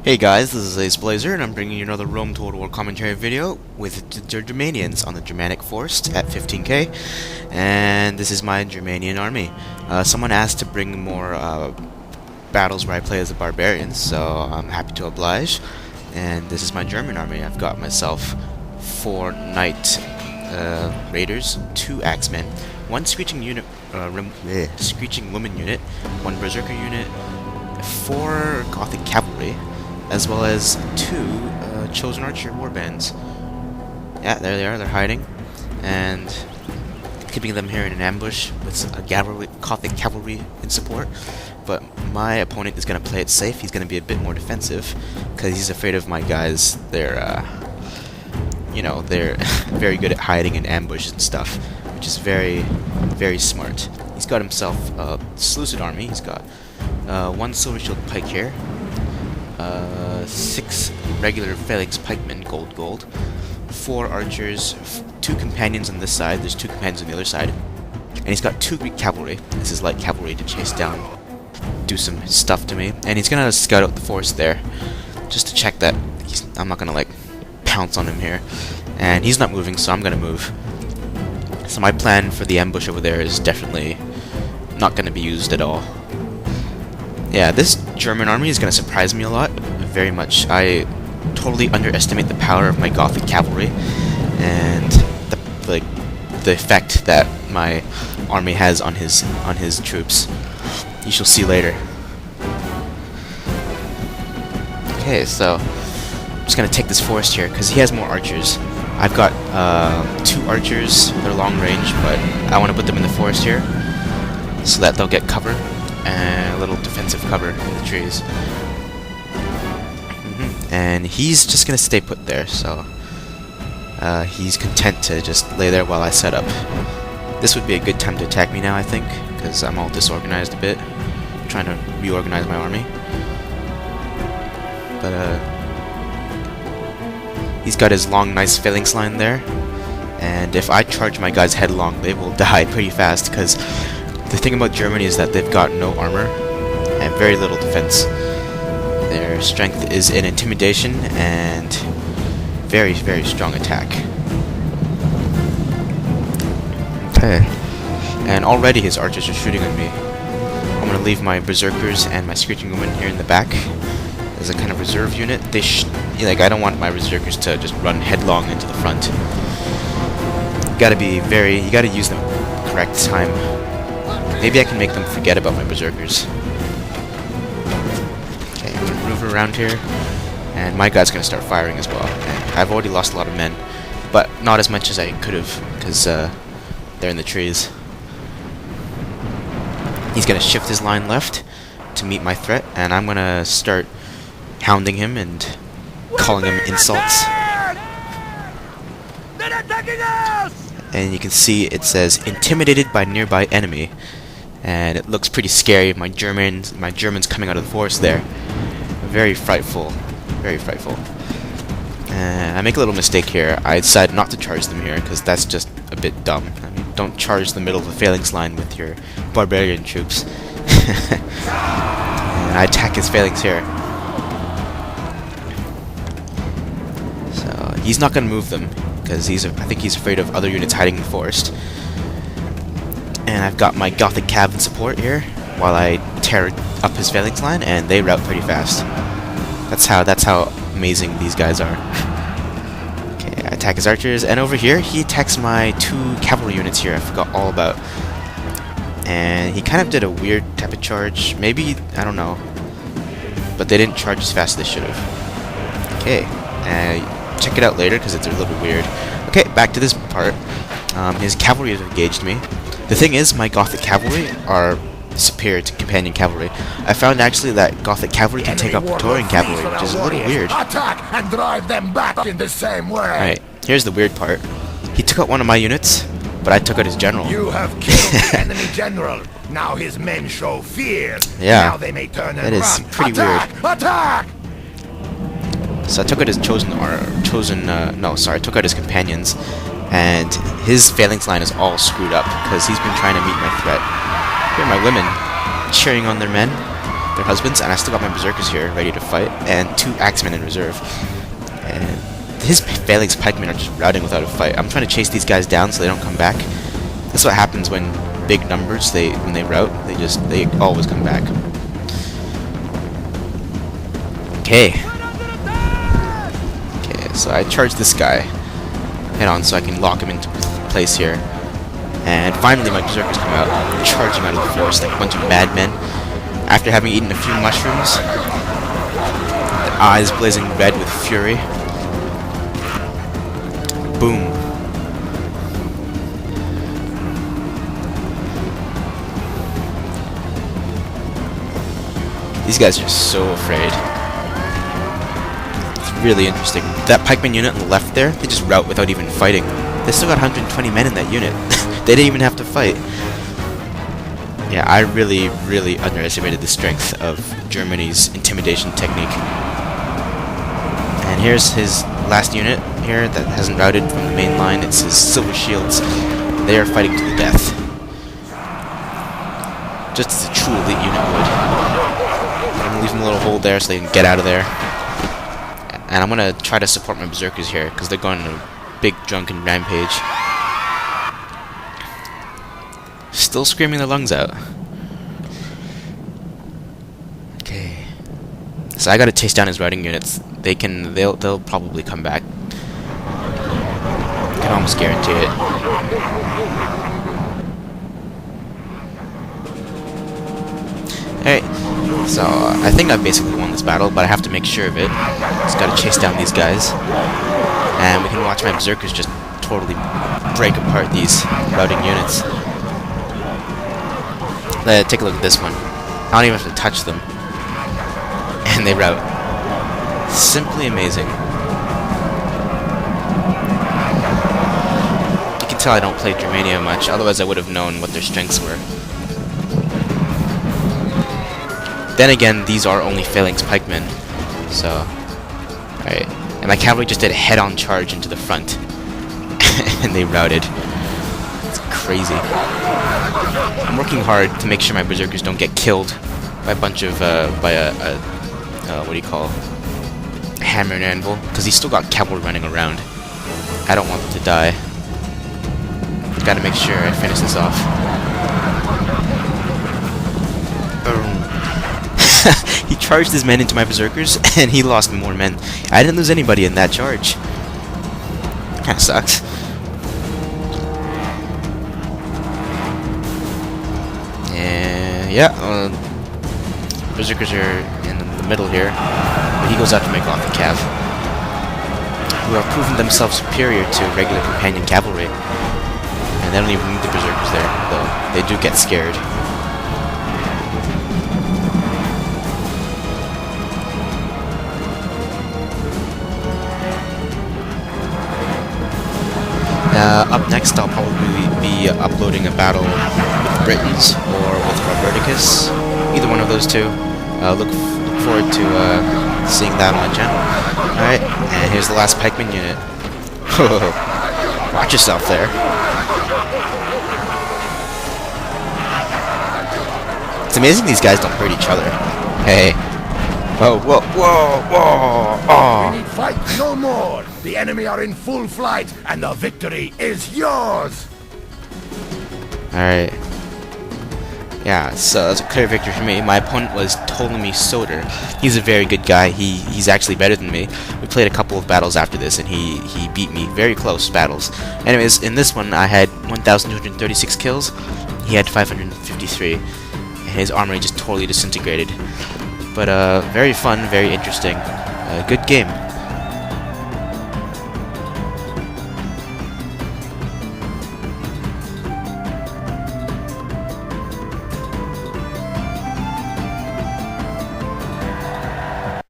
Hey guys, this is Ace Blazer, and I'm bringing you another Rome Total War commentary video with the Germanians on the Germanic Force at 15k, and this is my Germanian army. Someone asked to bring more battles where I play as a barbarian, so I'm happy to oblige. And this is my German army. I've got myself 4 Knight Raiders, 2 Axemen, 1 Screeching Woman unit, 1 Berserker unit, 4 Gothic Cavalry, as well as 2 Chosen Archer warbands. Yeah, there they are, they're hiding, and keeping them here in an ambush with a Gothic Cavalry in support. But my opponent is going to play it safe. He's going to be a bit more defensive, because he's afraid of my guys. They're, they're very good at hiding in ambush and stuff, which is very, very smart. He's got himself a Seleucid army. He's got 1 Silver Shield Pike here, 6 regular Phalanx Pikemen, gold, 4 archers, 2 companions on this side, there's 2 companions on the other side, and he's got 2 Greek cavalry. This is light cavalry to chase down, do some stuff to me, and he's gonna scout out the forest there, just to check that I'm not gonna, like, pounce on him here. And he's not moving, so I'm gonna move. So my plan for the ambush over there is definitely not gonna be used at all. Yeah, this German army is going to surprise me a lot, very much. I totally underestimate the power of my Gothic cavalry, and the effect that my army has on his troops. You shall see later. Okay, so I'm just going to take this forest here, because he has more archers. I've got 2 archers, they're long range, but I want to put them in the forest here, so that they'll get cover. And a little defensive cover in the trees. And he's just gonna stay put there, so he's content to just lay there while I set up. This would be a good time to attack me now, I think, because I'm all disorganized a bit, trying to reorganize my army. But he's got his long, nice phalanx line there, and if I charge my guys headlong, they will die pretty fast, because the thing about Germany is that they've got no armor and very little defense. Their strength is in intimidation and very, very strong attack. Okay. And already his archers are shooting at me. I'm going to leave my Berserkers and my Screeching Woman here in the back as a kind of reserve unit. I don't want my Berserkers to just run headlong into the front. You gotta use them at the correct time. Maybe I can make them forget about my Berserkers. Okay, I'm gonna maneuver around here, and my guy's gonna start firing as well. Okay, I've already lost a lot of men, but not as much as I could have, because they're in the trees. He's gonna shift his line left to meet my threat, and I'm gonna start hounding him and calling him insults. They're attacking us! And you can see it says intimidated by nearby enemy. And it looks pretty scary. My Germans coming out of the forest there. Very frightful. Very frightful. And I make a little mistake here. I decided not to charge them here, because that's just a bit dumb. I mean, don't charge the middle of the phalanx line with your barbarian troops. And I attack his phalanx here. So he's not going to move them, because I think he's afraid of other units hiding in the forest. And I've got my Gothic Cav in support here while I tear up his phalanx line, and they rout pretty fast. That's how amazing these guys are. Okay, I attack his archers, and over here he attacks my 2 cavalry units here. I forgot all about. And he kind of did a weird type of charge. Maybe, I don't know. But they didn't charge as fast as they should have. Okay, check it out later because it's a little weird. Okay, back to this part. His cavalry has engaged me. The thing is, my Gothic cavalry are superior to companion cavalry. I found actually that Gothic cavalry can take up Praetorian cavalry, which is a little weird. Attack and drive them back in the same way. Alright, here's the weird part. He took out one of my units, but I took out his general. You have killed the enemy general. Now his men show fear. Yeah, now they may turn and that is run. pretty Attack! weird. Attack! So I took out his I took out his companions, and his phalanx line is all screwed up because he's been trying to meet my threat. Here are my women cheering on their men. their husbands, and I still got my berserkers here ready to fight, and 2 axemen in reserve. And his phalanx pikemen are just routing without a fight. I'm trying to chase these guys down so they don't come back. That's what happens when big numbers, when they rout, they always come back. Okay. Okay, so I charge this guy head on so I can lock him into place here. And finally my berserkers come out, charging out of the forest like a bunch of madmen. After having eaten a few mushrooms, their eyes blazing red with fury. Boom. These guys are so afraid. It's really interesting. That pikeman unit on the left there, they just rout without even fighting. They still got 120 men in that unit. They didn't even have to fight. Yeah, I really, really underestimated the strength of Germany's intimidation technique. And here's his last unit here that hasn't routed from the main line. It's his Seleucids. They are fighting to the death. Just as a true elite unit would. I'm gonna leave them a little hole there so they can get out of there. And I'm gonna try to support my berserkers here because they're going on a big drunken rampage. Still screaming their lungs out. Okay. So I gotta chase down his routing units. They'll probably come back. I can almost guarantee it. Alright. So I think I've basically won this battle, but I have to make sure of it. Just gotta chase down these guys. And we can watch my berserkers just totally break apart these routing units. Take a look at this one. I don't even have to touch them. And they rout. Simply amazing. You can tell I don't play Germania much, otherwise I would have known what their strengths were. Then again, these are only phalanx pikemen. So, alright. And my cavalry just did a head-on charge into the front. And they routed. It's crazy. I'm working hard to make sure my berserkers don't get killed by a bunch of, what do you call, a hammer and anvil, because he's still got cavalry running around. I don't want them to die. Gotta make sure I finish this off. He charged his men into my berserkers, and he lost more men. I didn't lose anybody in that charge. Kinda sucks. Yeah, berserkers are in the middle here, but he goes after my Gothic Cav, who have proven themselves superior to regular companion cavalry, and they don't even need the berserkers there, though they do get scared. Up next, I'll probably be uploading a battle with Britons or with Roberticus. Either one of those two. Look forward to seeing that on my channel. Alright, and here's the last pikeman unit. Watch yourself there. It's amazing these guys don't hurt each other. Hey. Whoa, whoa, whoa, whoa, oh. We need fight no more. The enemy are in full flight, and the victory is yours. Alright. Yeah, so that's a clear victory for me. My opponent was PtolemySoter. He's a very good guy. He's actually better than me. We played a couple of battles after this, and he beat me. Very close battles. Anyways, in this one, I had 1,236 kills. He had 553. And his armory just totally disintegrated. But very fun, very interesting. Good game.